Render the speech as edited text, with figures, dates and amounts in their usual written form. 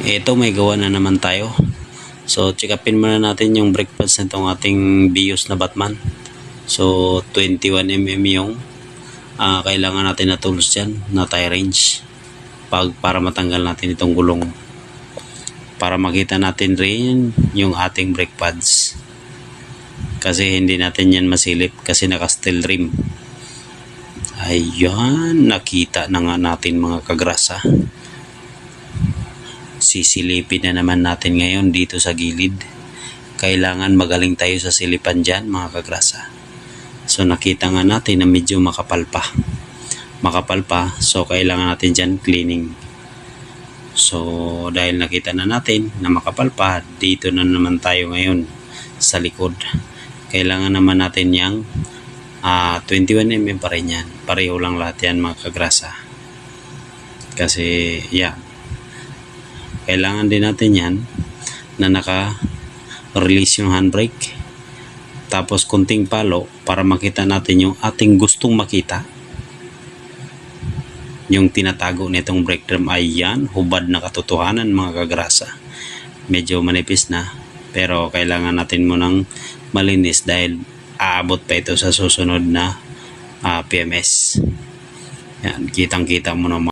Ito, may gawa na naman tayo. So check upin muna natin yung brake pads nitong ating Vios na Batman. So 21mm yung kailangan natin na tools dyan na tie wrench para matanggal natin itong gulong, para makita natin rin yung ating brake pads, kasi hindi natin yan masilip kasi naka steel rim. Ayan, nakita na nga natin mga kagrasa. Sisilipin na naman natin ngayon dito sa gilid. Kailangan magaling tayo sa silipan dyan mga kagrasa. So nakita nga natin na medyo makapal pa, so kailangan natin dyan cleaning. So dahil nakita na natin na makapal pa, dito na naman tayo ngayon sa likod. Kailangan naman natin yung 21mm pa rin yan. Pareho lang lahat yan mga kagrasa, kasi yan, kailangan din natin yan na naka-release yung handbrake, tapos kunting palo para makita natin yung ating gustong makita, yung tinatago nitong brake drum. Ayan, hubad na katotohanan mga kagrasa. Medyo manipis na, pero kailangan natin munang malinis dahil aabot pa ito sa susunod na PMS. Yan, kitang kita mo naman.